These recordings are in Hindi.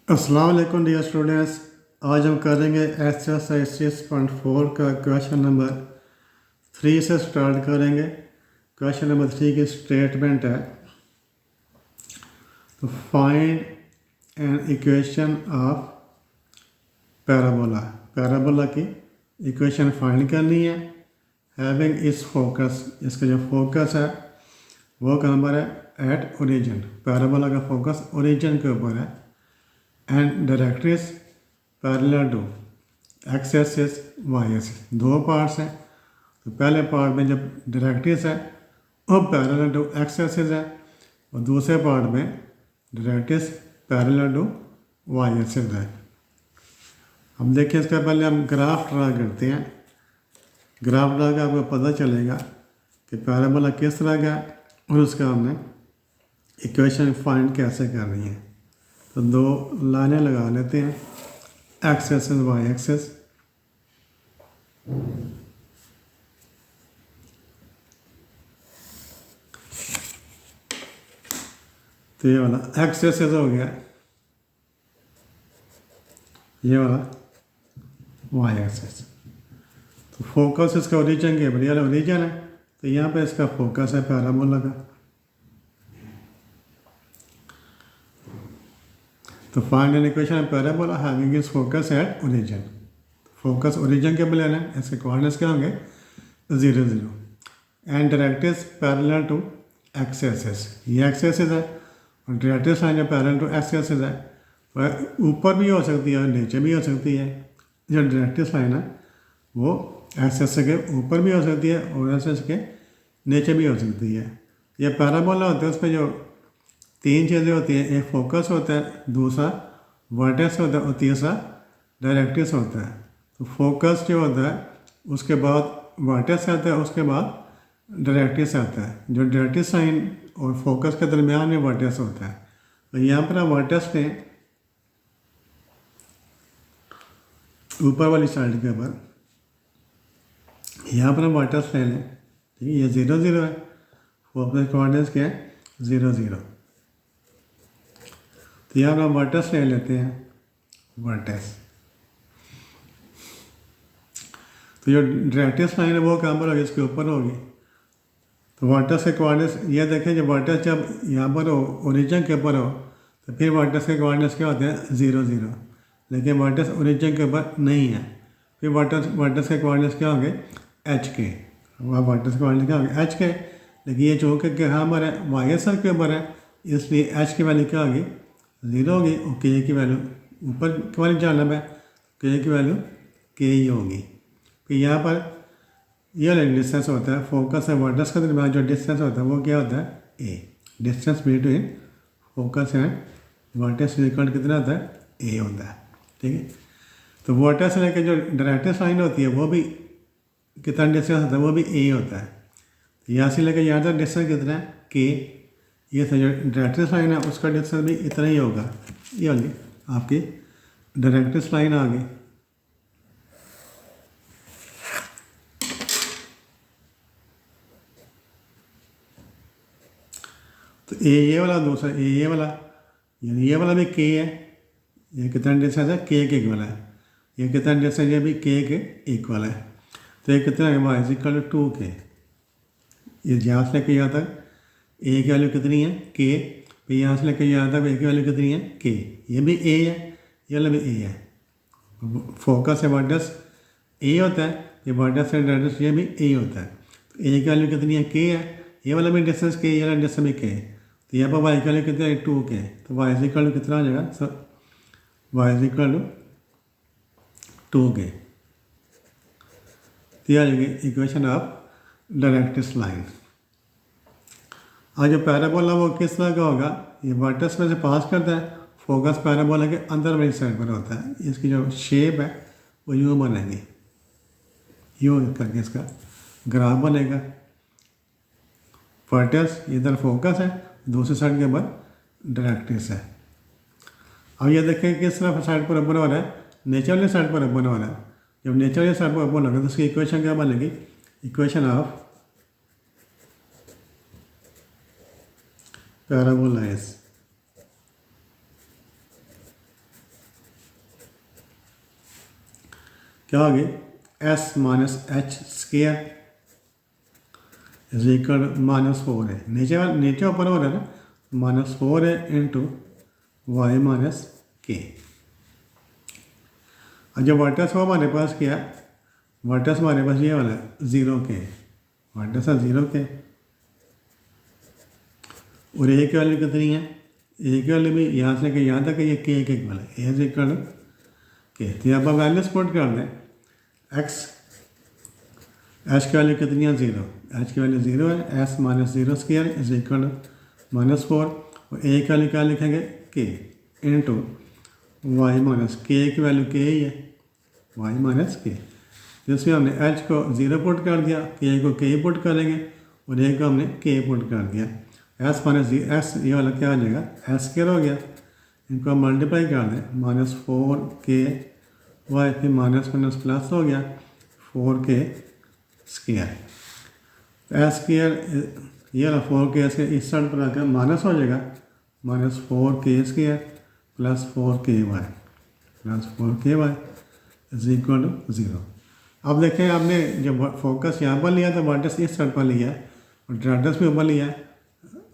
अस्सलाम वालेकुम डियर स्टूडेंट्स। आज हम करेंगे एक्सरसाइज 6.4 का क्वेश्चन नंबर 3 से स्टार्ट करेंगे। क्वेश्चन नंबर 3 की स्टेटमेंट है, तो find an equation of parabola. Parabola की इक्वेशन फाइंड करनी है। हैविंग इस फोकस, इसका जो फोकस है वो कहाँ पर है? At origin. पैराबोला का फोकस ओरिजिन के ऊपर है। And directrix parallel to x axis y axis. दो पार्ट्स हैं, तो पहले पार्ट में जब डायरेक्ट्रिस है वो पैरेलल टू एक्स एक्सिस है, और दूसरे पार्ट में डायरेक्ट्रिस पैरेलल टू वाई एक्सिस है। अब देखिए, इसका पहले हम ग्राफ ड्रा करते हैं। ग्राफ ड्रा का आपको पता चलेगा कि पैराबोला किस तरह का है और उसका हमने इक्वेशन फाइंड कैसे करनी है। तो दो लाइनें लगा लेते हैं, एक्स एक्सिस वाई एक्सिस। तो ये वाला एक्स एक्सिस हो गया, ये वाला वाई एक्सिस। तो फोकस इसका ओरिजिन के बढ़िया ओरिजिन है, तो यहाँ पे इसका फोकस है पैराबोला का। तो find an equation parabola having is focus at origin. Focus origin के प्लेन है, इसके कोऑर्डिनेट्स क्या होंगे? 0 0। And directrix parallel to x axis. ये एक्स एक्सिस है और डायरेक्ट्रिस लाइन जो पैरेलल टू एक्स एक्सिस है, तो ऊपर भी हो सकती है और नीचे भी हो सकती है। जो डायरेक्ट्रिस लाइन है वो एक्स एक्सिस के ऊपर भी हो सकती है और एक्सिस के नीचे भी हो सकती है। ये पैराबोला होता है, उसमें जो तीन चीज़ें होती हैं, एक फोकस होता है, दूसरा वर्टेक्स होता है और तीसरा डायरेक्ट्रिस होता है। तो फोकस जो होता है उसके बाद वर्टेक्स आता है, उसके बाद डायरेक्ट्रिस आता है। जो डायरेक्ट्रिस लाइन और फोकस के दरमियान में वर्टेक्स होता है। तो यहाँ पर हम वर्टेक्स ने ऊपर वाली साइड के ऊपर, यहाँ पर हम वर्टेक्स ले लें, ठीक है। ये 0 0 है, फोकस कोऑर्डिनेट्स क्या है? 0 0। तो यहाँ हम वर्टेक्स ले लेते हैं, वर्टेक्स। तो जो डायरेक्ट्रिस लाइन है वो कहाँ पर होगी? इसके ऊपर होगी। तो वर्टेक्स के कोऑर्डिनेट्स ये देखें, जब वर्टेक्स जब यहाँ पर हो, ओरिजिन के ऊपर हो, तो फिर वर्टेक्स के कोऑर्डिनेट्स क्या होते हैं? 0 0। लेकिन वर्टेक्स ओरिजिन के ऊपर नहीं है, फिर वर्टेक्स के कोऑर्डिनेट्स क्या होंगे? एच के। वह वर्टेक्स के कोऑर्डिनेट्स क्या होंगे? एच के। लेकिन ये चूँकि कहाँ पर है? वाई एक्सिस के ऊपर है, इसलिए एच की वैल्यू क्या होगी? 0 होगी और के की वैल्यू ऊपर की वाली जानब है, के की वैल्यू के ही होगी। फिर यहाँ पर ये वाला डिस्टेंस होता है, फोकस है वर्टेक्स के दरमियान जो डिस्टेंस होता है वो क्या होता है? A. Distance between focus and vertex equal कितना होता है? ए होता है, ठीक है। तो वर्टेक्स से लेकर जो डायरेक्ट्रिस लाइन होती है वो भी कितना डिस्टेंस होता है? वो भी ए होता है। तो यहाँ से लेकर यहाँ तक डिस्टेंस कितना है? के। ये जो डायरेक्ट्रिस लाइन है उसका डिस्टेंस भी इतना ही होगा। ये वाली आपकी डायरेक्ट्रिस लाइन आ गई। तो ये वाला दूसरा ये वाला, यानी ये वाला भी के है। ये कितना डिस्टेंस है? के इक्वल है। ये कितना डिस्टेंस? ये भी के इक्वल है। तो ये कितना है? वाई इक्वल टू 2 के। ये यहाँ से लेकर यहाँ तक ए की वैल्यू कितनी है? के। फिर यहाँ से लेकर यहाँ तक ए की वैल्यू कितनी है? के। ये भी ए है, ये वाला भी ए है। फोकस है वर्टेक्स ए होता है, ये वर्टेक्स है डायरेक्ट्रिस ये भी ए होता है। तो ए की वैल्यू कितनी है? के है। ये वाला भी डिस्टेंस के, ये वाला डिस्टेंस भी के। तो यहाँ पर वाई की वैल्यू कितना है? 2 के। तो वाई इक्वल कितना हो जाएगा? सर वाई इक्वल टू के। तो यह आ जाएगी इक्वेशन ऑफ डायरेक्ट्रिस लाइन। और जो पैराबोला वो किस तरह का होगा? ये वर्टेक्स में से पास करता है, फोकस पैराबोला के अंदर वाली साइड पर होता है। इसकी जो शेप है वो यूँ बनेगी, यूँ करके इसका ग्राफ बनेगा। वर्टेक्स इधर फोकस है, दूसरी साइड के ऊपर डायरेक्ट्रिस है। अब ये देखें किस तरह साइड पर ओपन हो रहा है? नेचर वाली साइड पर ओपन हो रहा है। जब नेचर वाली साइड पर ओपन होगा तो उसकी इक्वेशन क्या बनेगी? इक्वेशन ऑफ पैराबोला इज क्या होगी, S minus H square is equal -4 है, नीचे ऊपर हो रहा है ना, -4 है इंटू वाई माइनस के। और जो वर्टेक्स वो हमारे पास क्या है, वर्टेक्स हमारे पास ये वाला है 0 के, वर्टेक्स है 0 के, और ए की वैल्यू कितनी है, ए की वैल्यू भी यहाँ से लेकर यहाँ तक ये के इक्वल है, ए इज इक्वल के। तो यहाँ पर वैल्यूज पुट कर दें, एक्स एच की वैल्यू कितनी है 0, एच की वैल्यू 0 है, S minus 0 square is equal -4, और ए की वैल्यू क्या लिखेंगे के इंटू वाई माइनस के की वैल्यू के ही है, वाई माइनस के, जिसमें हमने एच को 0 पुट कर दिया, के को के पुट करेंगे और ए को हमने के पुट कर दिया, एस माइनस एस ये वाला क्या हो जाएगा एस स्क्वायर हो गया, इनको मल्टीप्लाई कर दें -4 के वाई, फिर माइनस माइनस प्लस हो गया 4 के स्क्वायर, एस स्क्वायर ये वाला 4 के स्क्वायर इस साइड पर आकर माइनस हो जाएगा, -4 के स्क्वायर प्लस 4 के वाई प्लस 4 के वाई इज इक्वल टू 0। अब देखें आपने जब फोकस यहाँ पर लिया तो वर्टेक्स इस साइड पर लिया और डायरेक्टर्स भी ऊपर लिया है।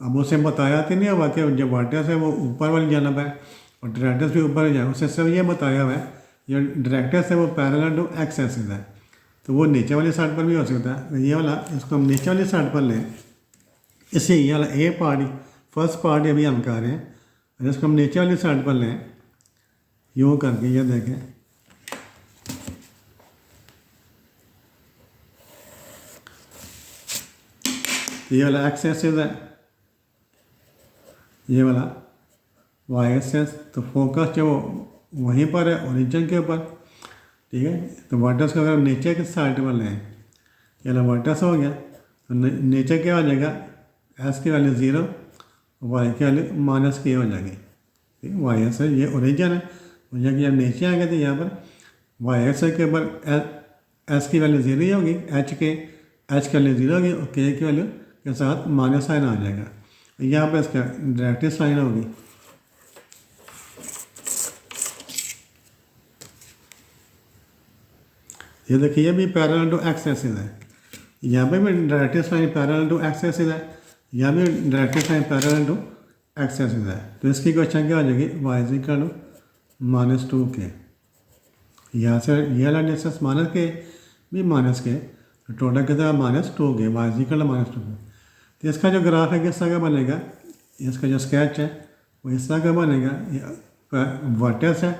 अब उसे बताया तो नहीं हुआ कि जब वर्टेक्स है वो ऊपर वाली जानब है और डायरेक्टर्स भी ऊपर जाए, उसे सिर्फ ये बताया हुआ है जो डायरेक्टर्स है वो पैरेलल टू एक्स एक्सिस है, तो वो नीचे वाली साइड पर भी हो सकता है। ये वाला इसको हम नीचे वाली साइड पर लें, इससे ये वाला ए पार्ट फर्स्ट पार्ट अभी हम कर रहे हैं, इसको हम नीचे वाली साइड पर लें यूँ करके, ये देखें ये वाला एक्स एक्सिस है, ये वाला वाई एक्सिस, तो फोकस जो वहीं पर है ओरिजिन के ऊपर, ठीक है। तो वर्टेक्स को अगर नीचे की साइड पर लें, ये वाला वर्टेक्स हो गया, तो नीचे क्या हो जाएगा एस की वैल्यू 0, वाई की वैल्यू माइनस के हो जाएगी, ठीक है। वाई एक्स ये ओरिजिन है, ओरिजिन की जब नीचे आ गए तो यहाँ पर वाई एक्स के ऊपर एस की वैल्यू 0 ही होगी, एच की वैल्यू 0 होगी और के की वैल्यू के साथ माइनस साइन आ जाएगा, यहाँ पर इसका डायरेक्टिव साइन होगी। ये देखिए ये भी पैरेलल टू एक्स एक्सिस है, यहाँ पे भी directive sign parallel to x axis है, यहाँ भी directive sign parallel to x axis है। तो इसकी क्वेश्चन क्या हो जाएगी, वाई इज इक्वल टू -2 के, यहाँ से ये वाला डिस्टेंस माइनस के भी माइनस के, तो टोटल कितना -2 के, वाई इज इक्वल टू -2 के। तो इसका जो ग्राफ है किस तरह का बनेगा, इसका जो स्केच है वो इस तरह का बनेगा, वर्टेक्स है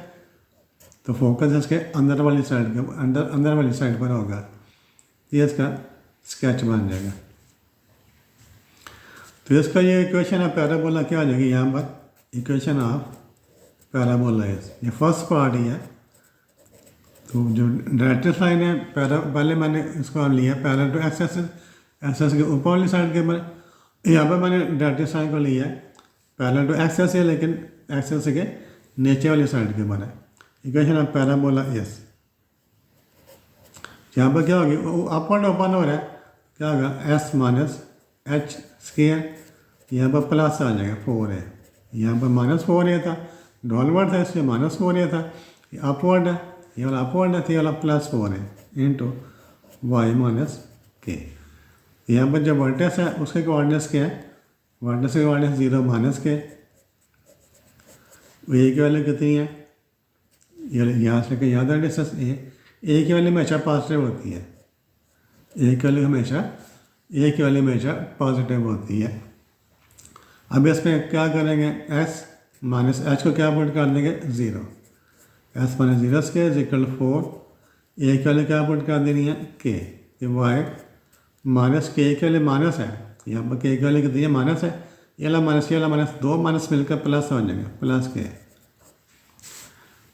तो फोकस इसके अंदर वाली साइड के अंदर वाली साइड पर होगा, ये इसका स्केच बन जाएगा। तो इसका ये इक्वेशन है पैराबोला क्या आ जाएगी, यहाँ पर इक्वेशन ऑफ पैराबोला है, ये फर्स्ट पार्ट ही है। तो जो डायरेक्टिव लाइन है पहले मैंने इसको लिया पैरेलल टू एक्स एक्सिस के ऊपर वाली साइड के ऊपर, यहाँ पर मैंने डायरेक्टिव लाइन को लिया है पैरेलल टू एक्स एक्सिस, लेकिन एक्सिस के नीचे वाली साइड के ऊपर है। इक्वेशन ऑफ पैराबोला एस, यहाँ पर क्या होगी अपवर्ड ओपन हो रहा है, क्या होगा एस माइनस एच स्क्वायर, यहाँ पर प्लस आ जाएगा 4 है, यहाँ पर -4 है था, डाउनवर्ड था इसलिए -4 है था, ये अपवर्ड है, ये वाला अपवर्ड है तो ये वाला +4 है इंटू वाई माइनस के। यहाँ पर जो वर्टेक्स है उसके कोऑर्डिनेट्स क्या है, वर्टेक्स के कोऑर्डिनेट्स 0 माइनस के, ए की वैल्यू कितनी है, यहाँ से लेकर यहाँ तक डिस्टेंस ए की वैल्यू हमेशा पॉजिटिव होती है, ए की वैल्यू हमेशा पॉजिटिव होती है। अब इसमें क्या करेंगे, एस माइनस एच को क्या पुट कर देंगे 0, S minus 0 square is equal 4, ए की वैल्यू क्या पुट कर देनी है के, वाई माइनस के वैल्यू माइनस है, यहाँ पर के की वैल्यू कितनी है माइनस है, ये वाला माइनस दो माइनस मिलकर प्लस हो जाएंगे प्लस के,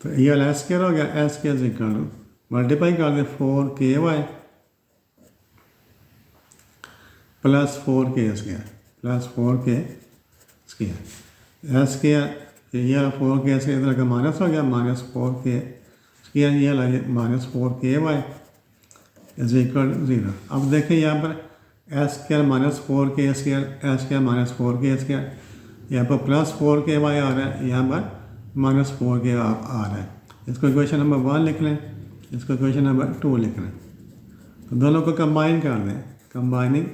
तो ये वाला एस स्क्वायर हो गया, S square is equal to multiply कर दे 4 के वाई प्लस 4 के स्क्वायर प्लस 4 के स्क्वायर, एस स्क्वायर ये वाला 4 के स्क्वायर इधर का माइनस हो गया -4 के स्क्वायर, ये वाला -4 के वाई इज इक्वल टू 0। अब देखिए यहाँ पर एस स्क्वायर -4 के स्क्वायर, एस स्क्वायर -4 के स्क्वायर, यहाँ पर +4 के वाई आ रहा है, यहाँ पर -4 के आ रहा है। इसको इक्वेशन नंबर 1 लिख लें, इसको इक्वेशन नंबर 2 लिखना है। तो दोनों को कंबाइन कर दें, कंबाइनिंग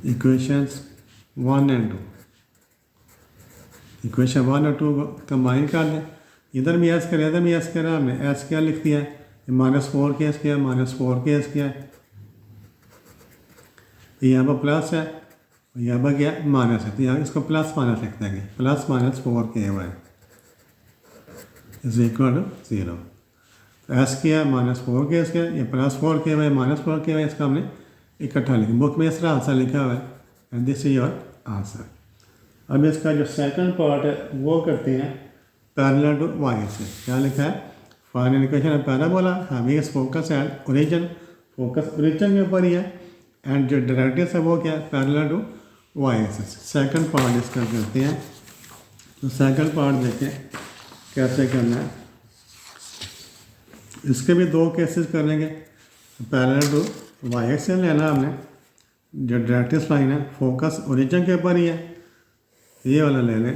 इक्वेशंस 1 एंड 2, इक्वेशन 1 और 2 को कंबाइन कर दें। इधर भी एस करें, इधर भी एस करें, हमने एस क्या लिख दिया है, -4 केस किया, -4 केस किया, यहाँ पर प्लस है, यहाँ पर क्या माइनस है, तो यहाँ इसको प्लस माइनस लिख देंगे, +-4 के वाई इज इक्वल टू 0। तो एस किया -4 केस किया, ये +4 के वाई -4 के वाई, इसका हमने इकट्ठा लिखा, बुक में इस तरह आंसर लिखा हुआ है, and this is your answer. अब इसका जो सेकंड पार्ट है वो करते हैं पैरेलल टू वाई एक्सिस। क्या लिखा है, find equation of parabola having focus at origin, focus origin के ऊपर ही है, एंड जो डायरेक्ट्रिक्स है वो क्या है, parallel to y axis. Second part इसका करते हैं। तो सेकंड पार्ट देखें कैसे करना है। इसके भी 2 केसेस करेंगे। पैरेलल टू वाई एक्सिस लेना हमने, जो डायरेक्ट्रिक्स लाइन है फोकस ओरिजिन के ऊपर ही है, ये वाला ले लें,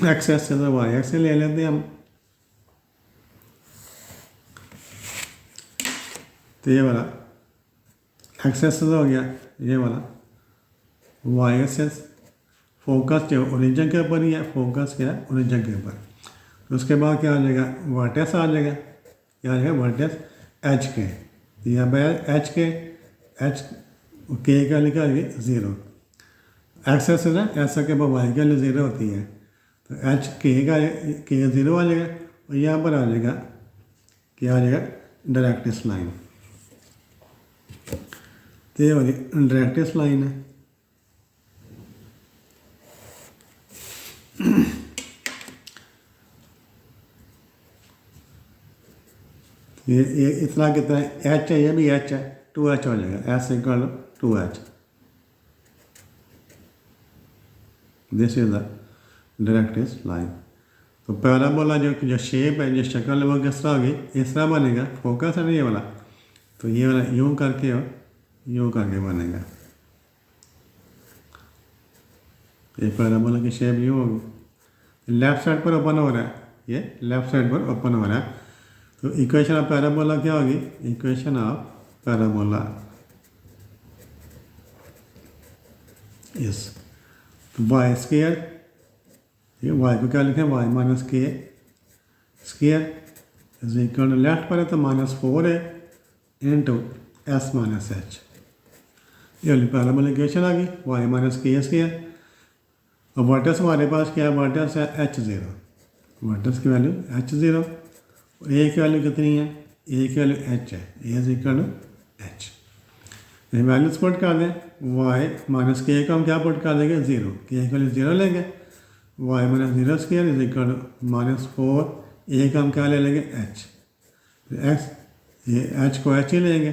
एक्स एक्सिस से वाई एक्सिस ले लेते हैं हम। तो ये वाला एक्स एक्सिस हो गया, ये वाला वाई एक्सिस, फोकस जो ओरिजिन के ऊपर ही है, फोकस क्या है ओरिजिन के ऊपर। तो उसके बाद क्या आ जाएगा, वर्टेक्स आ जाएगा, क्या आ जाएगा वर्टेक्स एच के, यहाँ पर एच के का लिखा है 0, एक्स एक्सिस है, ऐसा के बाद वाई के लिए 0 होती है, तो एच के 0 आ जाएगा, और यहाँ पर आ जाएगा क्या आ जाएगा डायरेक्ट्रिक्स लाइन। तो ये वाली डायरेक्ट्रिक्स लाइन है। ये इतना कितना है, एच है, ये भी एच है, 2h हो जाएगा, S equal 2h। This is the directrix line. तो पैराबोला जो शेप है, जो शक्ल है वो किस तरह होगी, इस तरह बनेगा, फोकस है ना ये वाला, तो ये वाला यूँ करके और यूँ करके बनेगा, ये पैराबोला की शेप यूँ होगी। लेफ्ट साइड पर ओपन हो रहा है, ये लेफ्ट साइड पर ओपन हो रहा है, तो इक्वेशन ऑफ पैराबोला क्या होगी, इक्वेशन ऑफ पैराबोला इस वाई स्क्वायर, ये वाई को क्या लिखें, y minus k square is equal to, left पर है तो -4 है इंटू एस माइनस एच, ये वाली पैराबोला इक्वेशन आ गई, वाई माइनस के स्क्वायर। और वर्टेक्स हमारे पास क्या है, वर्टेक्स है h0, वर्टेक्स की वैल्यू h0, और ए की वैल्यू कितनी है, ए की वैल्यू h है, a is equal to h। Values put कर दें, वाई माइनस के का हम क्या पुट कर देंगे 0, के की वैल्यू 0 लेंगे, y minus 0 square is equal to -4, a का हम क्या ले लेंगे h, एक्स ये h को h ही लेंगे।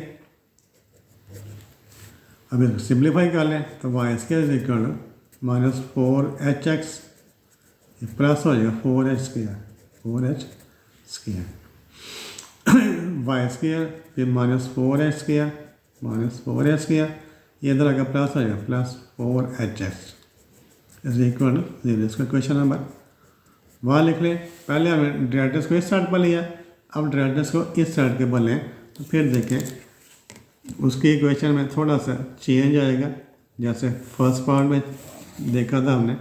अब इसको सिंप्लीफाई कर लें तो y square is equal to -4hx, ये प्लस हो जाएगा 4h स्क्वायर, वाई स्क्वायर फिर -4h स्क्वायर, ये इधर आकर प्लस आ जाएगा +4hx इज इक्वल टू 0। इसका क्वेश्चन नंबर 1 लिख लें। पहले हमने डायरेक्ट्रिक्स को इस साइड पर लिया, अब डायरेक्ट्रिक्स को इस साइड के पर लें, तो फिर देखें उसके इक्वेशन में थोड़ा सा चेंज आएगा, जैसे फर्स्ट पार्ट में देखा था हमने।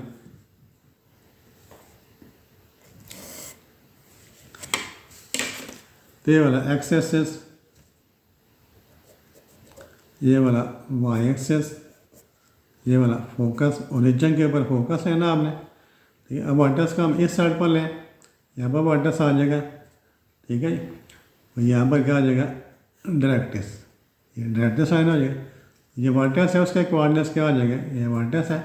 तो ये वाला एक्स एक्सिस, ये वाला वाई एक्सिस, ये वाला फोकस ओरिजिन के ऊपर फोकस है ना आपने, ठीक है। अब वर्टेक्स को हम इस साइड पर लें, यहाँ पर वर्टेक्स आ जाएगा, ठीक है। और यहाँ पर क्या आ जाएगा डायरेक्ट्रिक्स, ये डायरेक्ट्रिक्स लाइन हो जाएगा, ये वर्टेक्स है उसका कोऑर्डिनेट्स क्या आ जाएगा, ये वर्टेक्स है।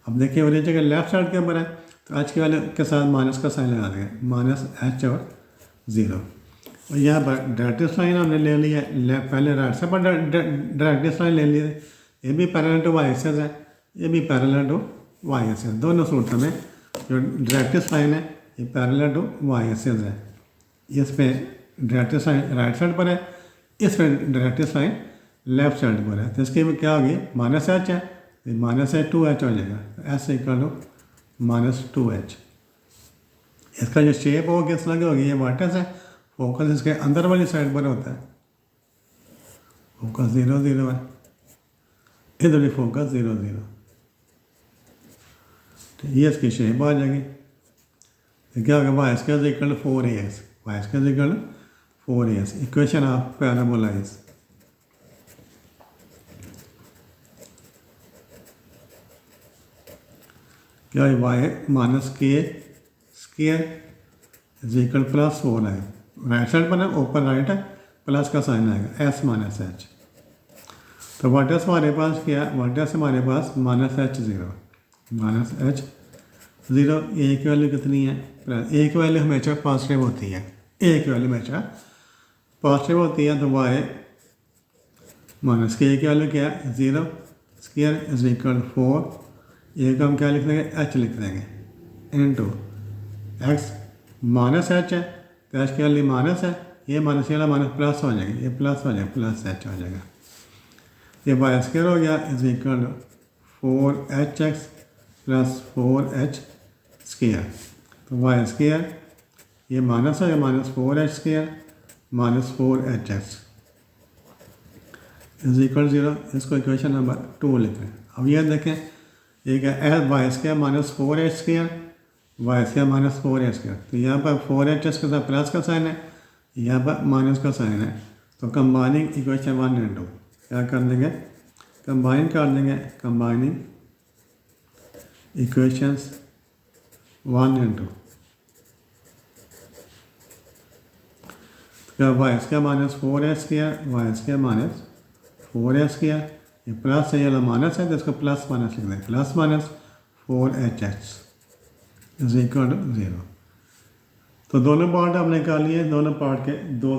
अब देखिए ओरिजिन के लेफ्ट साइड के ऊपर है, तो h के वाले के साथ माइनस का साइन लगा देंगे, -h और 0। और यहाँ पर डायरेक्ट्रिक्स लाइन हमने ले लिया है, पहले राइट साइड पर डायरेक्ट्रिक्स लाइन ले लिए, ये भी पैरेलल टू वाई एक्सिस है, ये भी पैरेलल टू वाई एक्सिस, दोनों सूत्र में जो डायरेक्ट्रिक्स लाइन है ये पैरेलल टू वाई एक्सिस है। इस पे डायरेक्ट्रिक्स लाइन राइट साइड पर है, इस पे डायरेक्ट्रिक्स लाइन लेफ्ट साइड पर है, तो इसके में क्या होगी -h है, -2h हो जाएगा, एस इक्वल टू -2h इसका जो शेप हो किस तरह की होगी, ये वर्टेक्स है, फोकस इसके अंदर वाली साइड पर होता है, फोकस 0 0 है, इधर भी फोकस 0 0, तो ये इसकी शेप आ जाएगी। तो क्या होगा, y square equal to 4AX, y square equal to 4AX, equation of parabola is क्या है, y minus k square is equal plus 4 है, राइट साइड पर है, ऊपर राइट है, प्लस का साइन आएगा, एस माइनस एच। तो वर्टेक्स हमारे पास क्या है, वर्टेक्स हमारे पास -H0, -H0, ए की वैल्यू कितनी है, ए की वैल्यू हमेशा पॉजिटिव होती है, ए की वैल्यू हमेशा पॉजिटिव होती है, तो वाई माइनस के की वैल्यू क्या है, 0 स्क्वायर इज इक्वल 4, ए को हम क्या लिख देंगे, एच लिख देंगे, इनटू एक्स माइनस एच है, तो एच की वैल्यू माइनस है, ये माइनस वाला माइनस प्लस हो जाएगा, ये प्लस हो जाएगा, प्लस एच हो जाएगा, ये वाई स्क्वायर हो गया is equal 4HX plus 4H square. तो वाई स्क्वायर ये माइनस है, minus 4H square minus 4HX is equal 0, इसको इक्वेशन नंबर 2 लिखें। अब यह देखें, ये क्या है, Y square minus 4H square, y square minus 4H square, तो यहाँ पर 4HX के साथ प्लस का साइन है, यहाँ पर माइनस का साइन है, तो कंबाइनिंग इक्वेशन 1 और 2 क्या कर देंगे, कंबाइन कर देंगे, कंबाइनिंग इक्वेशंस 1 और 2, क्या y square minus 4H square, y square minus 4H square, ये प्लस है, ये माइनस है, तो इसको प्लस माइनस लिख दें, plus minus 4HX is equal to 0। तो दोनों पार्ट आपने निकाल लिए, दोनों पार्ट के दो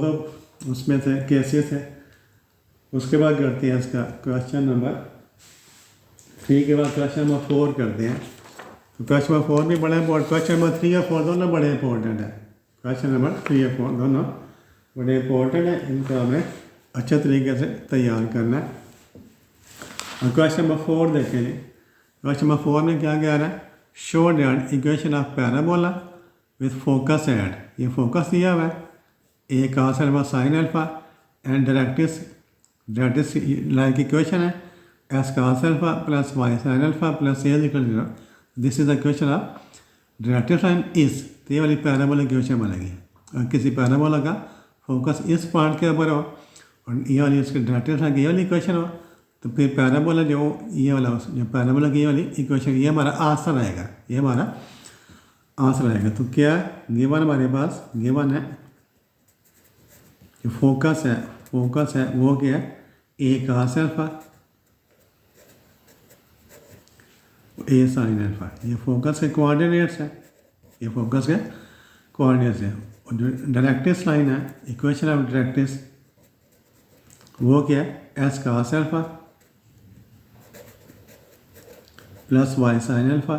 उसमें से केसेस है। उसके बाद करते हैं इसका क्वेश्चन नंबर 3 के बाद क्वेश्चन नंबर 4 करते हैं। तो क्वेश्चन नंबर 4 भी बड़ा इंपॉर्टेंट, क्वेश्चन नंबर 3 और 4 दोनों बड़े इंपॉर्टेंट है। क्वेश्चन नंबर 3 और 4 दोनों बड़े इंपॉर्टेंट है, इनको हमें अच्छे तरीके से तैयार करना है। और क्वेश्चन नंबर 4 देखेंगे, क्वेश्चन नंबर 4 में क्या कह रहा है, show that equation of parabola with focus at, ये फोकस दिया हुआ है, a cos alpha sine alpha and directrix that is like equation है, x cos alpha plus y sine alpha plus a equal 0, this is the equation of directrix line is, तो ये वाली पैराबोला इक्वेशन बनेगी। और किसी पैराबोला का फोकस इस पॉइंट के ऊपर हो और ये वाली उसके डायरेक्ट्रिक्स लाइन की ये वाली इक्वेशन हो, तो फिर पैराबोला जो ये वाला जो पैराबोला की ये वाली इक्वेशन, ये हमारा आंसर रहेगा, ये हमारा आंसर रहेगा। तो क्या गिवन हमारे पास गिवन है, जो फोकस है वो क्या है, a cos alpha a sine alpha, ये फोकस के कोऑर्डिनेट्स है, ये फोकस के कोऑर्डिनेट्स है। और जो डायरेक्ट्रिक्स लाइन है, इक्वेशन ऑफ डायरेक्ट्रिक्स वो क्या है, x cos alpha plus y sine alpha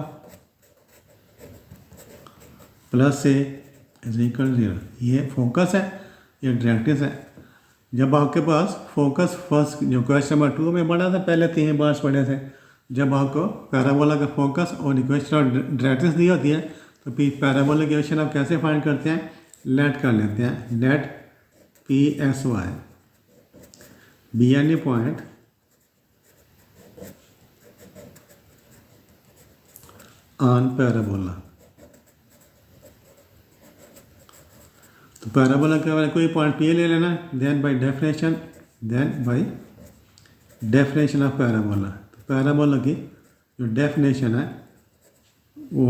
plus a is equal 0, ये फोकस है, ये डायरेक्ट्रिक्स है। जब आपके पास फोकस फर्स्ट जो क्वेश्चन नंबर 2 में पढ़ा था, पहले 3 बार पढ़े थे, जब आपको पैराबोला का फोकस और इक्वेशन ऑफ डायरेक्ट्रिक्स दी होती है, तो फिर पैराबोला इक्वेशन आप कैसे फाइंड करते हैं, लेट कर लेते हैं, let PSY be any point on parabola. तो पैराबोला के बारे कोई पॉइंट P ले लेना, then by definition of parabola. तो पैराबोला की जो डेफिनेशन है वो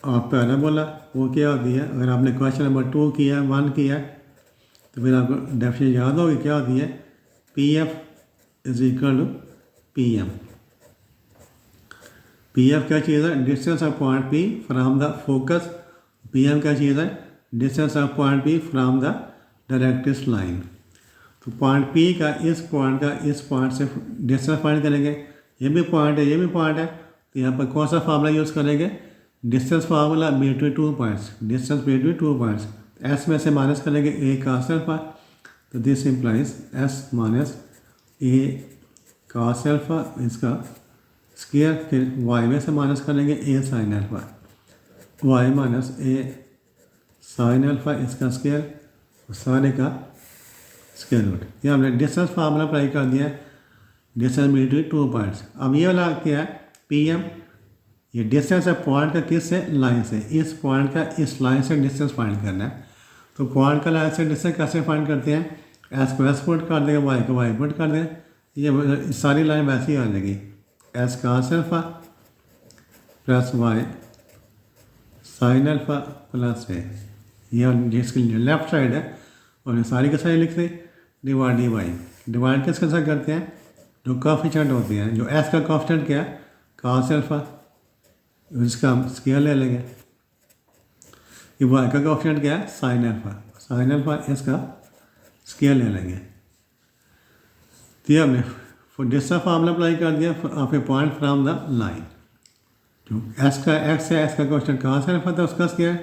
ऑफ पैराबोला वो क्या होती है, अगर आपने क्वेश्चन नंबर 2 किया 1 किया तो फिर आपको डेफिनेशन याद होगी, क्या होती है, PF is equal to PM। PF क्या चीज़ है, distance of point P from the focus, PM क्या चीज़ है, distance of point P from the directrix line. तो पॉइंट P का इस पॉइंट से डिस्टेंस फाइंड करेंगे, ये भी पॉइंट है, ये भी पॉइंट है, तो यहाँ पर कौन सा फार्मूला यूज़ करेंगे, distance formula between 2 points, distance between 2 points. S में से माइनस करेंगे ए cos अल्फा, तो this implies x minus A cos alpha इसका स्क्वायर, फिर वाई में से माइनस करेंगे ए sine alpha, Y minus a sine alpha इसका स्क्वायर और सारे का स्क्वायर रूट। ये हमने डिस्टेंस फार्मूला अप्लाई कर दिया है, डिस्टेंस बिटवीन 2 पॉइंट्स। अब ये वाला क्या है, पी एम, ये डिस्टेंस है पॉइंट का किस से, लाइन से। इस पॉइंट का इस लाइन से डिस्टेंस फाइंड करना है। तो पॉइंट का लाइन से डिस्टेंस कैसे फाइंड करते हैं, एस को एस पुट कर देंगे, वाई को वाई पुट कर दें, ये सारी लाइन वैसे ही आ जाएगी। X cos alpha plus y sine alpha plus a, ये जिसकी लेफ्ट साइड है, और ये सारी के सारी लिख दें डिवाइड डी वाई। डिवाइड किसके साथ करते हैं, जो कोएफिशिएंट होते हैं, जो एस का कोएफिशिएंट क्या है, कास अल्फा, इसका हम स्क्वायर ले लेंगे। ये वाई का कोएफिशिएंट क्या है, साइन अल्फा, साइन अल्फा इसका स्क्वायर ले लेंगे। तो ये हमने डिस्टेंस फार्मूला अप्लाई कर दिया of a point from the line. जो एस का एक्स है, एस का कोएफिशिएंट कास अल्फा था, उसका स्क्वायर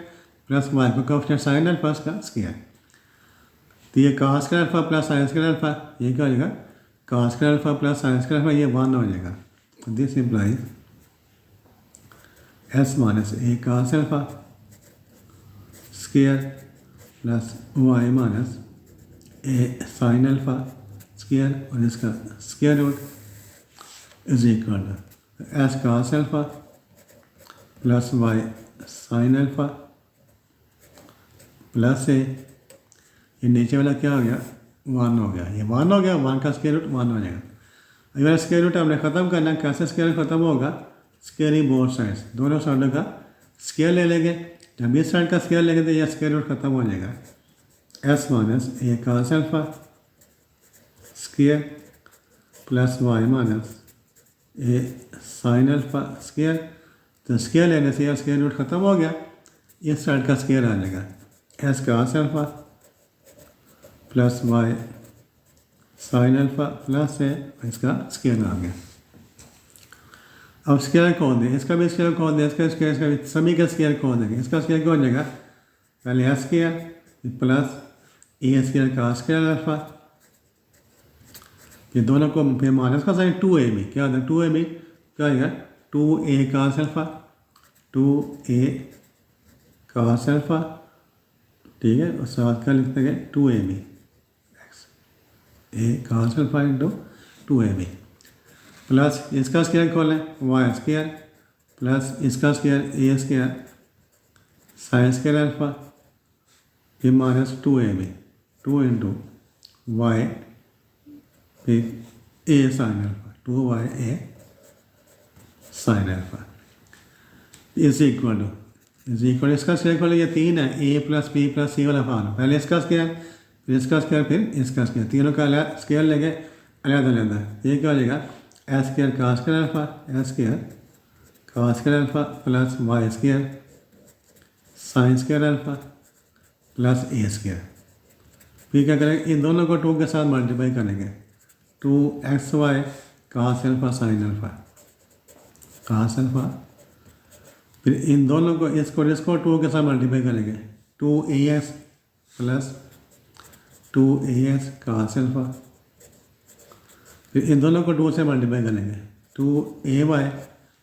प्लस वाई का कोएफिशिएंट साइन अल्फा, उसका स्क्वायर। तो ये cos square alpha plus sine square alpha, ये क्या हो जाएगा, cos square alpha plus sine square alpha, ये 1 हो जाएगा। This implies x minus a cos alpha square plus y minus a sine alpha square, और इसका square root is equal to x cos alpha plus y sine alpha plus a, ये नीचे वाला क्या हो गया, 1 हो गया। ये 1 हो गया, 1 का स्क्वायर रूट 1 हो जाएगा। अगर स्क्वायर रूट हमने ख़त्म करना है, कैसे स्क्वायर ख़त्म होगा, स्क्वायरिंग बोथ साइड्स, दोनों साइडों का स्क्वायर ले लेंगे। जब इस साइड का स्क्वायर लेंगे तो यह स्क्वायर रूट ख़त्म हो जाएगा। X minus a cos alpha square plus y minus a sine alpha square. तो स्क्वायर लेने से यह स्क्वायर रूट ख़त्म हो गया, इस साइड का स्क्वायर आ जाएगा, x cos alpha plus y sine alpha plus है, इसका स्क्वायर आ गया। अब स्क्वायर कौन दें, इसका भी स्क्वायर कौन दें, इसका स्क्वायर, इसका भी, सभी का स्क्वायर कौन देंगे, इसका स्क्वायर क्या हो जाएगा, पहले S square plus a square का स्क्वायर अल्फा, ये दोनों को फिर माइनस का साइन 2ab, क्या होता है 2ab, क्या हो जाएगा 2a कास अल्फा, 2a कास अल्फा, ठीक है, और साथ का लिख देंगे 2ab a cos alpha into 2ab plus इसका स्क्वायर खोलें वाई स्क्वायर प्लस इसका square a square sine square alpha, फिर माइनस 2ab 2 इंटू वाई, फिर a sine alpha 2y a sine alpha is equal इसका स्क्वायर खोलें, ये 3 है, a plus b plus c वाला फॉर्म, पहले इसका स्क्वायर फिर इसका स्क्वायर फिर इसका स्क्वायर, तीनों का स्क्वायर लेंगे अलग, ये क्या हो जाएगा, एस स्क्वायर का स्क्वायर अल्फा, एस स्क्वायर का square alpha plus y square sine square alpha plus a square. फिर क्या करेंगे, इन दोनों को 2 के साथ मल्टीप्लाई करेंगे, 2xy cos alpha sine alpha cos alpha, फिर इन दोनों को इसको 2 के साथ मल्टीप्लाई करेंगे, 2as plus 2as cos alpha, फिर इन दोनों को 2 से मल्टीप्लाई करेंगे, 2ay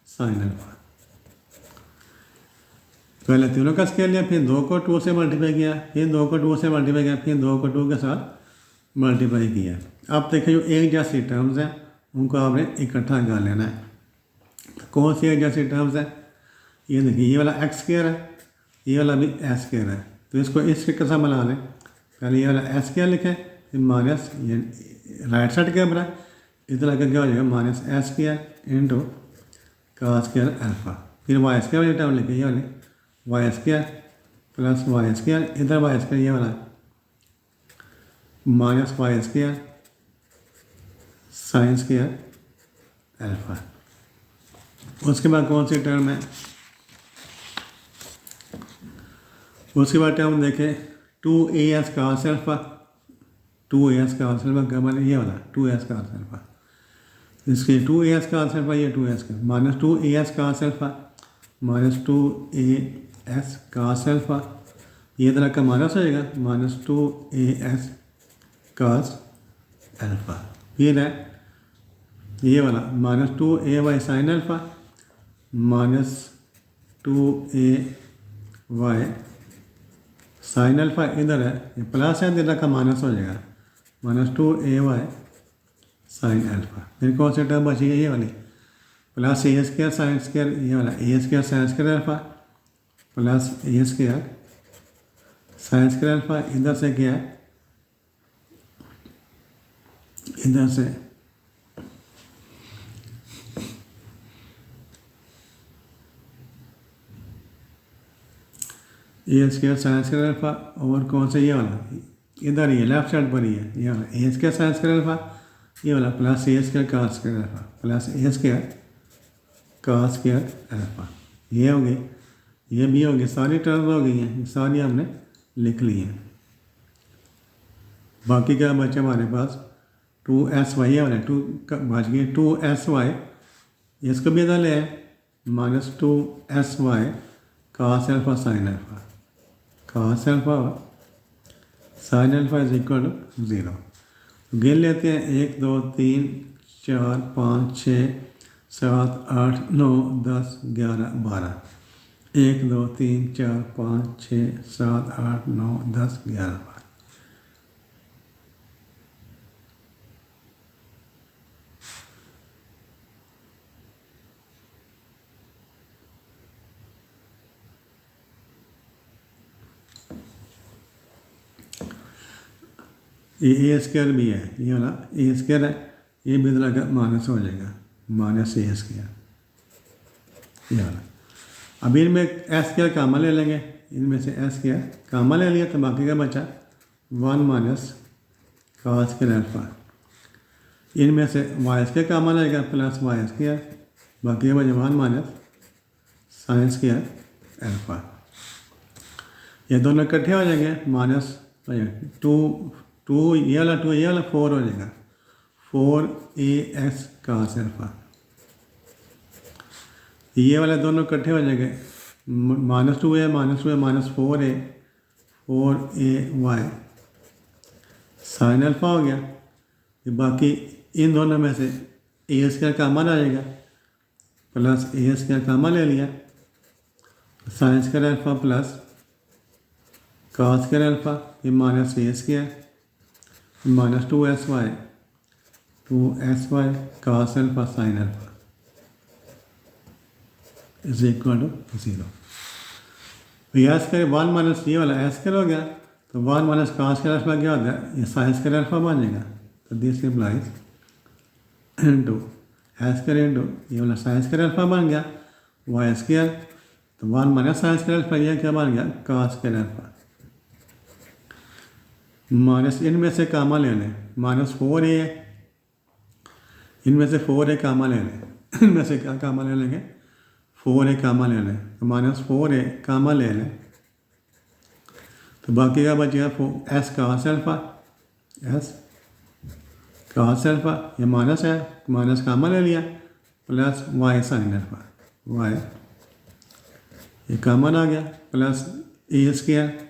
साइन अल्फा। पहले तीनों का स्केल लिया, फिर 2 को 2 से मल्टीप्लाई किया, फिर 2 को 2 से मल्टीप्लाई किया, फिर 2 को 2 के साथ मल्टीप्लाई किया। अब देखिए जो एक जैसी टर्म्स हैं उनको आपने इकट्ठा कर लेना है। तो कौन सी एक जैसी टर्म्स है, ये देखिए, ये वाला एक्स स्क्वायर है, ये वाला भी एस स्क्वायर है, तो इसको इस के साथ मिला लें। पहले ये वाला एस स्क्वायर लिखें, फिर माइनस ये राइट साइड के बरा इतना का क्या हो जाएगा, माइनस एस स्क्वायर इंटू का स्क्वायर अल्फा, फिर वाई स्क्वायर वाली टर्म लिखे, ये वाले y square plus y square, इधर वाई स्क्वायर ये वाला minus y square sine square alpha. उसके बाद कौन सी टर्म है, उसके बाद टर्म देखें 2as cos alpha, 2as cos alpha क्या बने, ये वाला 2as कास अल्फा, इसके 2as कास अल्फा, ये 2as का minus 2as cos alpha minus 2as cos alpha, ये तरह का माइनस हो जाएगा, माइनस 2as कास अल्फा। फिर है ये वाला minus 2ay sign alpha minus 2ay sine alpha इधर है, ये प्लस है, इधर का माइनस हो जाएगा, -2ay साइन अल्फा। फिर कौन सी टर्म बची है, ये वाली, plus a square sine square, ये वाला a square sine square alpha plus a square sine square alpha. इधर से क्या है, इधर से a square sine square alpha, और कौन सा, ये वाला इधर ही है, लेफ्ट साइड पर ही है, ये वाला a square sine square alpha, ये वाला plus a square cos square alpha plus a square cos square alpha. ये हो गई, ये भी हो गई, सारी टर्म हो गई हैं, सारी हमने लिख ली हैं। बाकी क्या बचा हमारे पास, 2sy, ये वाला 2 बच गई, 2sy, इसको भी इधर ले आए, -2sy cos alpha sine alpha, cos alpha sine alpha is equal to 0। गिन लेते हैं, 1 2 3 4 5 6 7 8 9 10 11 12, 1 2 3 4 5 6 7 8 9 10 11 12। ये ए स्क्वायर भी है, ये वाला ए स्क्वायर है, ये भी इधर का माइनस हो जाएगा, माइनस ए स्क्वायर, ये वाला। अब इनमें एस स्क्वायर कामा ले लेंगे, इनमें से एस स्क्वायर कामा ले लिया, तो बाकी का बचा 1 माइनस cos स्क्वायर अल्फा। इनमें से वाई स्क्वायर कामा लेगा प्लस वाई स्क्वायर, बाकी का बचा 1 माइनस साइन स्क्वायर अल्फा। ये दोनों इकट्ठे हो जाएंगे, माइनस 2 ये वाला 4 हो जाएगा, 4as cos अल्फा। ये वाले दोनों इकट्ठे हो जाएंगे, -2a -4a 4ay sine alpha हो गया। बाकी इन दोनों में से ए स्क्वायर कामन आ जाएगा, प्लस ए स्क्वायर कामन ले लिया, sine square alpha plus cos square alpha, ये minus a square -2sy cos alpha sine alpha is equal to 0। एस करें 1 माइनस ये वाला एस कर हो गया, तो 1 माइनस cos स्क्वायर अल्फा क्या होता है, ये साइन स्क्वायर अल्फा बन जाएगा, तो दिस इम्प्लाइज इनटू एस कर इनटू ये वाला साइन स्क्वायर अल्फा बन गया, वाई स्क्वायर, तो 1 माइनस साइन स्क्वायर अल्फा ये क्या बन गया, cos स्क्वायर अल्फा। माइनस इनमें से कामा ले लें, -4a, इनमें से 4a कामा ले लें, इनमें से क्या कामा ले लेंगे, 4a कामा ले लें, तो -4a कामा ले लें, तो बाकी का बचेगा s cos alpha, s cos alpha, ये माइनस है, माइनस कामा ले लिया, plus y sine alpha, y ये कामन आ गया, plus a square,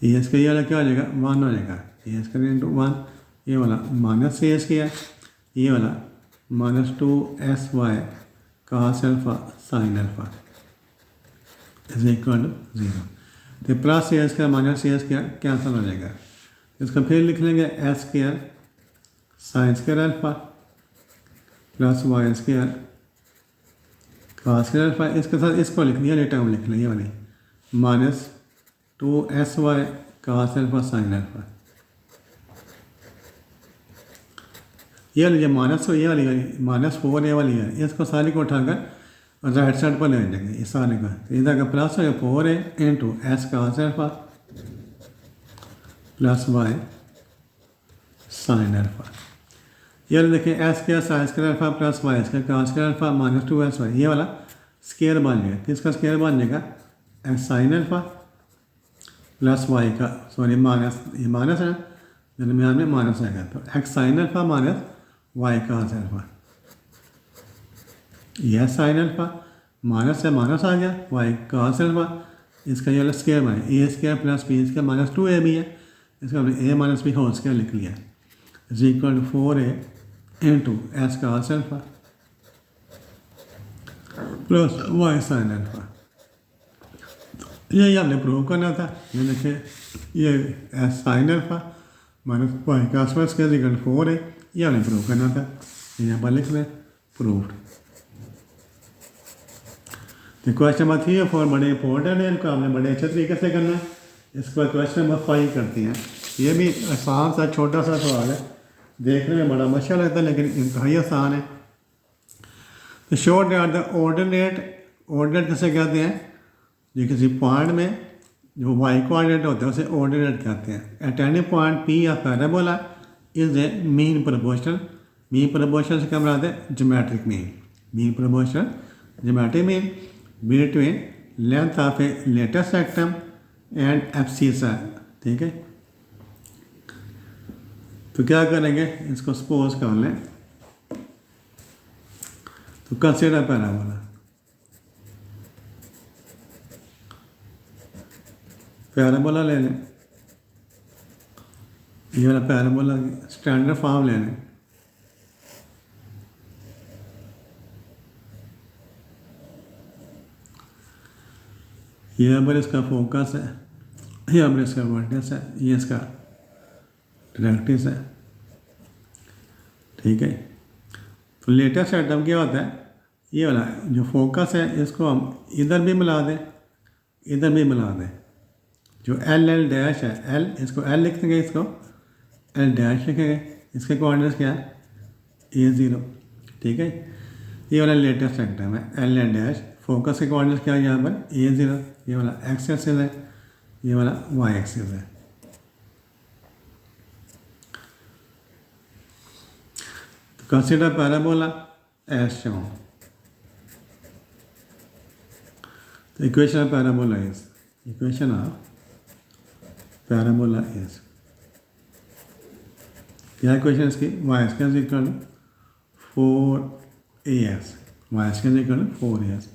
a square वाला क्या हो जाएगा, 1 हो जाएगा, ए स्क्वायर इंटू 1, ये वाला माइनस ए स्क्वायर, ये वाला -2sy cos alpha sine alpha is equal to 0। तो plus a square minus a square cancel हो जाएगा, इसको फिर लिख लेंगे x square sine square alpha plus y square cos square alpha, इसके साथ इसको लिख लिया, ये टर्म लिख लिया, ये वाली -2sy cos alpha sine alpha. ये वाली जो माइनस ये वाली -4a वाली है, इसको सारी को उठाकर राइट साइड पर ले जाएंगे, इस सारे का, तो इधर का प्लस हो गया 4a into x cos alpha plus y sine alpha. ये वाला देखिए x square sine square alpha plus y square cos square alpha -2sy, ये वाला स्क्वायर बन जाएगा, किसका स्क्वायर बन जाएगा, x sine alpha plus y का, सॉरी माइनस, ये माइनस है, दरमियान में माइनस आएगा, तो x sine alpha minus y cos alpha, यह साइन अल्फा माइनस से माइनस आ गया, वाई cos अल्फा, इसका ये वाला स्क्वायर बने, a square plus b square -2a भी है, इसका हमने a minus b whole square लिख लिया, is equal to 4a into x cos alpha plus y sine alpha. यही हमने प्रूव करना था। ये देखिए ये x sine alpha minus y का स्क्वायर इसका इक्वल 4 है। ये हमने प्रूव करना था। यहाँ पर लिख लें प्रूव्ड। तो क्वेश्चन नंबर 3 और 4 बड़े इंपॉर्टेंट है, इनको हमने बड़े अच्छे तरीके से करना है। इसके बाद क्वेश्चन नंबर 5 करते हैं। ये भी आसान सा छोटा सा सवाल है, देखने में बड़ा मुश्किल लगता है लेकिन इंतहाई आसान है। तो शो दैट द ऑर्डिनेट किसे कहते हैं? जो किसी पॉइंट में जो वाई कोऑर्डिनेट होता है उसे ऑर्डिनेट कहते हैं। एट एनी पॉइंट पी या parabola is a mean proportional. Mean proportional से क्या बनाते हैं? Geometric mean. Mean proportional geometric mean between length of a latus rectum and abscissa. ठीक है, तो क्या करेंगे, इसको सपोज कर लें। तो कंसीडर पैराबोला। पैराबोला ले लें, ये वाला पैराबोला स्टैंडर्ड फॉर्म ले लें। यहाँ पर इसका फोकस है, यहाँ पर इसका वर्टेक्स है, ये इसका डायरेक्ट्रिक्स है। ठीक है, तो लेटेस्ट एटम क्या होता है? ये वाला जो फोकस है इसको हम इधर भी मिला दें, इधर भी मिला दें। जो एल एल डैश है, एल इसको एल लिख देंगे, इसको एल डैश लिखेंगे। इसके कोऑर्डिनेट्स क्या है? A0। ठीक है, ये वाला लेटेस्ट एटम है एल एल डैश। फोकस के कोऑर्डिनेट्स क्या है यहाँ पर? A0। ये वाला एक्स एक्सिस है, ये वाला वाई एक्सिस है। तो कंसीडर पैराबोला एज शोन। तो इक्वेशन ऑफ पैराबोला इज क्या इक्वेशन इसकी? Y square equal 4AS। Y square equal 4AS।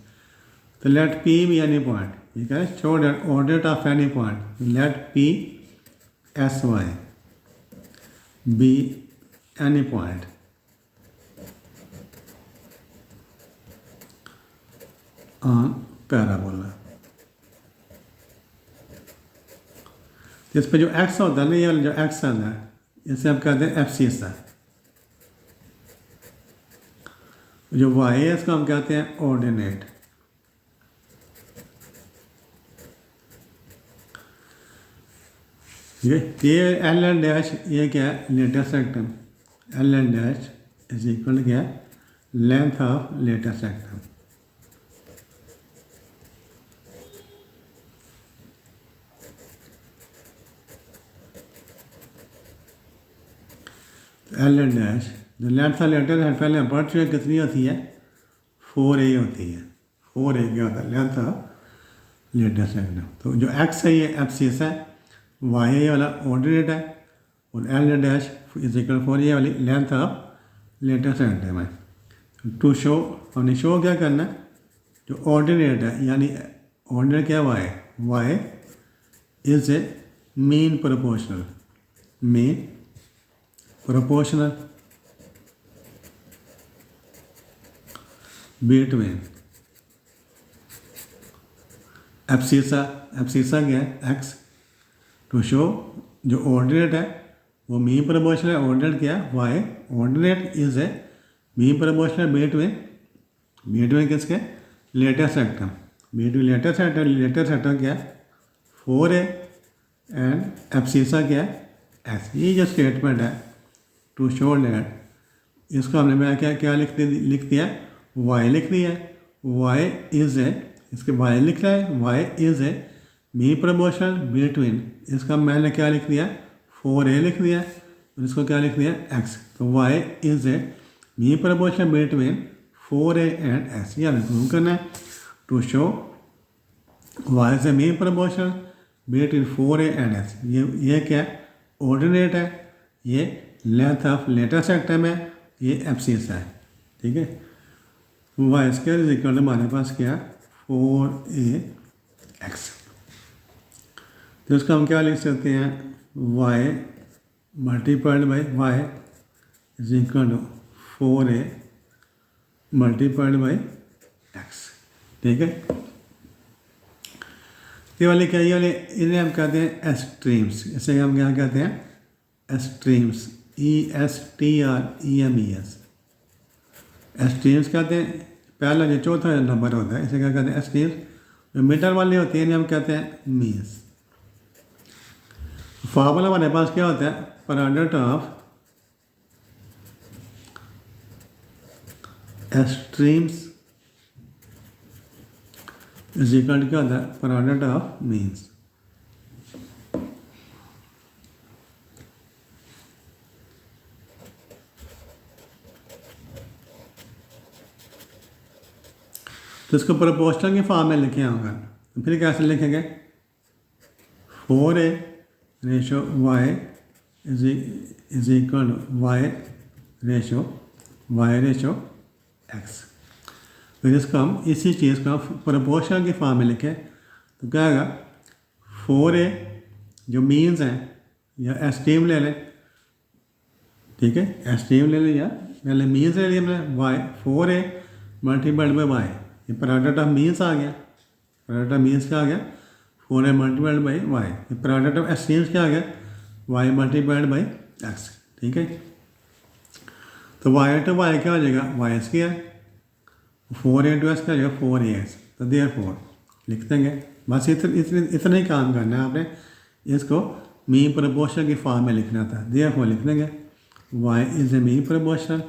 तो let P be any point. ये क्या है? Show that ordinate of any point let P SY be any point on parabola. इस पर जो एक्स होता है ना, ये जो एक्स आता है इसे हम कहते हैं एब्सिसा। जो वाई है इसको हम कहते हैं ऑर्डिनेट। ये एल एल डैश ये क्या है? Latus rectum. L L dash is equal क्या है? Length of latus rectum. L L dash जो लेंथ ऑफ लेटेस्ट है पहले हम पढ़ चुके कितनी होती है? 4A होती है। 4A क्या होता है? Length of latus rectum. तो जो एक्स है ये एब्सिस है, वाई ये वाला ऑर्डिनेट है, और एल डैश इज इक्वल 4 ये वाली लेंथ ऑफ लेटेस्ट सेक्टम है। टू शो हमने शो क्या करना है? जो ऑर्डिनेट है यानी ऑर्डिनेट क्या है? Y is a mean proportional between abscissa क्या है? एक्स। टू शो जो ऑर्डिनेट है वो मीन प्रोपोर्शनल है। ऑर्डिनेट क्या है? Y. Ordinate is a mean proportional between किसके? Latus rectum. Between latus rectum क्या है? 4A एंड एब्सिसा क्या है? एक्स। ये जो स्टेटमेंट है टू शो दैट, इसको हमने मैं क्या लिख दिया? वाई लिख दिया। वाई इज ए, इसके वाई लिख रहा है, Y is a mean proportional between, इसका मैंने क्या लिख दिया? 4A लिख दिया, और इसको क्या लिख दिया? एक्स। तो Y is a mean proportional between 4A and X. ये हमें प्रूव करना है। To show Y is a mean proportional between 4A and X. ये क्या है? ऑर्डिनेट है, ये लेंथ ऑफ लेटेस्ट सेक्टम है, ये एब्सिस है। ठीक है, Y square is equal to हमारे पास क्या? 4AX। तो इसको हम क्या लिख सकते हैं? Y multiplied by Y is equal to 4A multiplied by X. ठीक है, ये वाले क्या, ये वाले इन्हें हम कहते हैं एस्ट्रीम्स। इसे हम क्या कहते हैं, एस्ट्रीम्स, ESTREMES। एस्ट्रीम्स कहते हैं, पहला जो चौथा नंबर होता है इसे क्या कहते हैं, एस्ट्रीम्स। जो मिडल वाले होते हैं इन्हें हम कहते हैं मीन्स। फार्मूला हमारे पास क्या होता है, product of extremes is equal to क्या होता है, प्रोडक्ट ऑफ मीन्स। तो इसको प्रोपोर्शनल के फॉर्म में लिखे होंगे, तो फिर कैसे लिखेंगे, 4A ratio y is equal to y ratio x। फिर इसको हम इसी चीज़ को प्रोपोर्शनल की फॉर्म में लिखें तो क्या आएगा, 4A जो मीन्स हैं या एस्टीम ले लें, ठीक है, एस्टीम ले लें या पहले मीन्स ले लिया हमने, y 4A multiplied by y, ये प्रोडक्ट ऑफ मीन्स आ गया। प्रोडक्ट ऑफ मीन्स क्या आ गया, 4A मल्टीप्लाइड बाई y। ये प्रोडक्ट ऑफ एस्टीम्स क्या आ गया, y मल्टीप्लाइड बाई x, ठीक है। तो y टू y क्या हो जाएगा, y square, 4A into S क्या हो जाएगा, 4AX। तो देयरफॉर लिख देंगे, बस इतना ही काम करना है आपने, इसको मीन प्रोपोर्शनल की फॉर्म में लिखना था। देयरफॉर लिख देंगे y is a mean proportional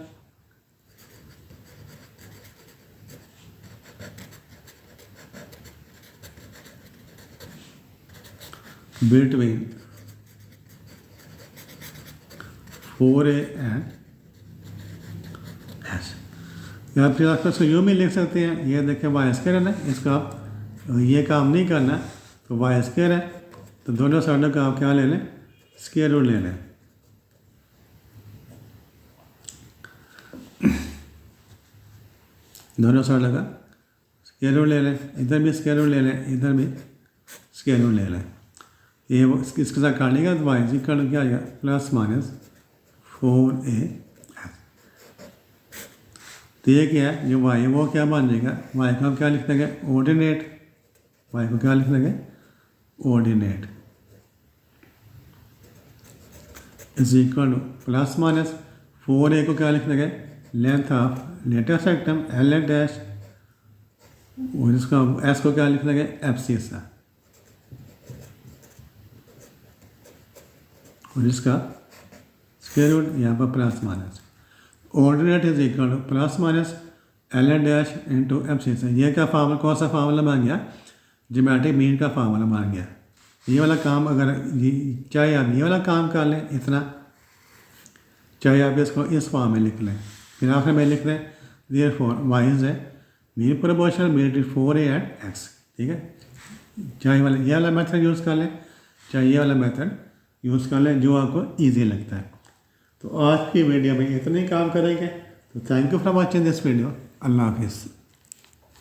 between 4A and S। या फिर आप इसको यूँ भी लिख सकते हैं, ये देखें वाई स्क्वायर है ना, इसका आप ये काम नहीं करना तो वाई स्क्वायर है, तो दोनों साइडों का आप क्या ले लें, स्क्वायर रूट ले लें। दोनों साइडों का स्क्वायर रूट ले लें, इधर भी स्क्वायर रूट ले लें, इधर भी स्क्वायर रूट ले लें। ये इसके साथ काटने का तो वाई जी का क्या आ जाएगा, प्लस माइनस 4A। तो ये क्या है, जो y है वो क्या बन जाएगा, y को हम क्या लिख देंगे, ऑर्डिनेट। y को क्या लिख देंगे, ordinate is equal to plus minus 4A को क्या लिख देंगे, length of latus rectum L dash, और इसका s को क्या लिख देंगे, एब्सिसा, और इसका स्क्वायर रूट यहाँ पर plus minus. Ordinate is equal to plus minus L dash into abscissa. ये क्या फार्मूला, कौन सा फार्मूला बन गया, ज्योमेट्रिक मीन का फार्मूला बन गया। ये वाला काम अगर चाहे आप ये वाला काम कर लें इतना, चाहे आप इसको इस फॉर्म में लिख लें, फिर आखिर में लिख दें therefore y is a mean proportional between 4A and x, ठीक है। चाहे ये वाला मेथड यूज़ कर लें, चाहे ये वाला मेथड यूज़ कर लें, जो आपको ईजी लगता है। तो आज की वीडियो में इतने ही काम करेंगे। तो thank you for watching this video. अल्लाह हाफिज़।